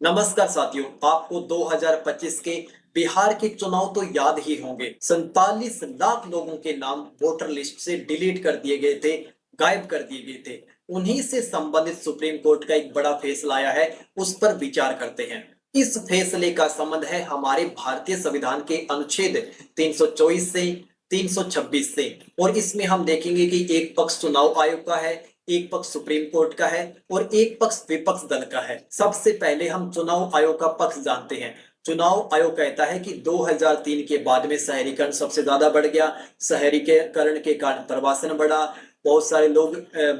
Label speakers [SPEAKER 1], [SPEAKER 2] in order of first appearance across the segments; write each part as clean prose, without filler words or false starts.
[SPEAKER 1] नमस्कार साथियों, आपको 2025 के बिहार के चुनाव तो याद ही होंगे। 47 लाख लोगों के नाम वोटर लिस्ट से डिलीट कर दिए गए थे, गायब कर दिए गए थे। उन्हीं से संबंधित सुप्रीम कोर्ट का एक बड़ा फैसला आया है, उस पर विचार करते हैं। इस फैसले का संबंध है हमारे भारतीय संविधान के अनुच्छेद 324 से 326 से। और इसमें हम देखेंगे कि एक पक्ष चुनाव आयोग का है, एक पक्ष सुप्रीम कोर्ट का है और एक पक्ष विपक्ष दल का है। सबसे पहले हम चुनाव आयोग का पक्ष जानते हैं। चुनाव आयोग कहता है कि 2003 के बाद में शहरीकरण सबसे ज्यादा बढ़ गया। शहरीकरण के कारण प्रवासन बढ़ा, बहुत सारे लोग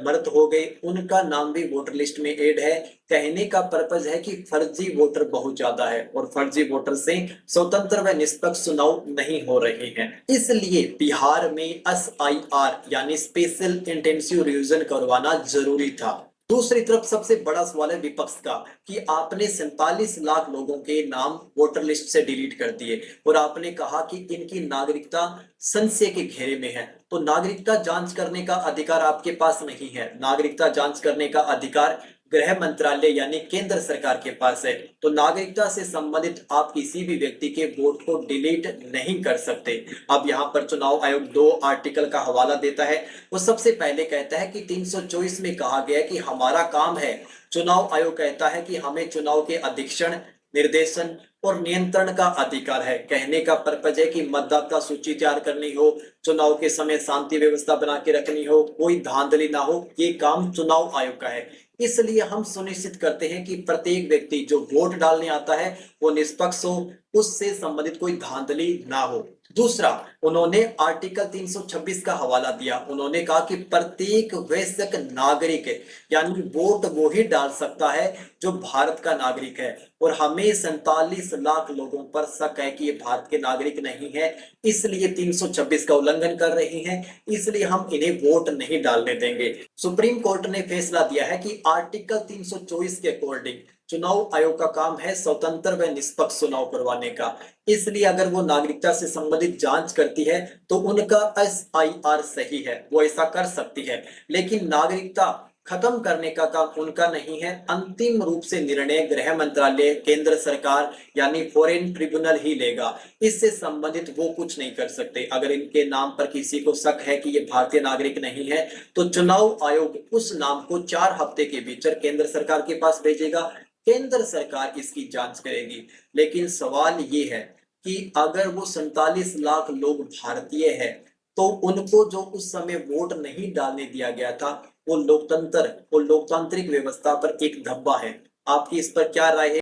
[SPEAKER 1] मृत हो गए, उनका नाम भी वोटर लिस्ट में ऐड है। कहने का पर्पज है कि फर्जी वोटर बहुत ज्यादा है और फर्जी वोटर से स्वतंत्र व निष्पक्ष चुनाव नहीं हो रहे हैं। इसलिए बिहार में SIR यानी स्पेशल इंटेंसिव रिवीजन करवाना जरूरी था। दूसरी तरफ सबसे बड़ा सवाल है विपक्ष का कि आपने 47 लाख लोगों के नाम वोटर लिस्ट से डिलीट कर दिए और आपने कहा कि इनकी नागरिकता संशय के घेरे में है। तो नागरिकता जांच करने का अधिकार आपके पास नहीं है। नागरिकता जांच करने का अधिकार गृह मंत्रालय यानी केंद्र सरकार के पास है। तो नागरिकता से संबंधित आप किसी भी व्यक्ति के वोट को डिलीट नहीं कर सकते। अब यहाँ पर चुनाव आयोग 2 आर्टिकल का हवाला देता है। वो सबसे पहले कहता है कि 324 में कहा गया कि हमारा काम है, चुनाव आयोग कहता है कि हमें चुनाव के अधीक्षण, निर्देशन और नियंत्रण का अधिकार है। कहने का पर्पज है कि मतदाता सूची तैयार करनी हो, चुनाव के समय शांति व्यवस्था बना के रखनी हो, कोई धांधली ना हो, ये काम चुनाव आयोग का है। इसलिए हम सुनिश्चित करते हैं कि प्रत्येक व्यक्ति जो वोट डालने आता है वो निष्पक्ष हो, उससे संबंधित कोई धांधली ना हो। दूसरा, उन्होंने आर्टिकल 326 का हवाला दिया। उन्होंने कहा कि प्रत्येक वयस्क नागरिक यानी वोट वो ही डाल सकता है जो भारत का नागरिक है। और हमें 47 लाख लोगों पर शक है कि ये भारत के नागरिक नहीं है, इसलिए 326 का उल्लंघन कर रहे हैं, इसलिए हम इन्हें वोट नहीं डालने देंगे। सुप्रीम कोर्ट ने फैसला दिया है कि आर्टिकल 324 के अकॉर्डिंग चुनाव आयोग का काम है स्वतंत्र व निष्पक्ष चुनाव करवाने का। इसलिए अगर वो नागरिकता से संबंधित जांच करती है तो उनका SIR सही है, वो ऐसा कर सकती है। लेकिन नागरिकता खत्म करने का काम उनका नहीं है। अंतिम रूप से निर्णय गृह मंत्रालय, केंद्र सरकार यानी फॉरेन ट्रिब्यूनल ही लेगा। इससे संबंधित वो कुछ नहीं कर सकते। अगर इनके नाम पर किसी को शक है कि ये भारतीय नागरिक नहीं है तो चुनाव आयोग उस नाम को 4 हफ्ते के भीतर केंद्र सरकार के पास भेजेगा। केंद्र सरकार इसकी जांच करेगी। लेकिन सवाल ये है कि अगर वो 47 लाख लोग भारतीय है तो उनको जो उस समय वोट नहीं डालने दिया गया था, वो लोकतंत्र, वो लोकतांत्रिक व्यवस्था पर एक धब्बा है। आपकी इस पर क्या राय है?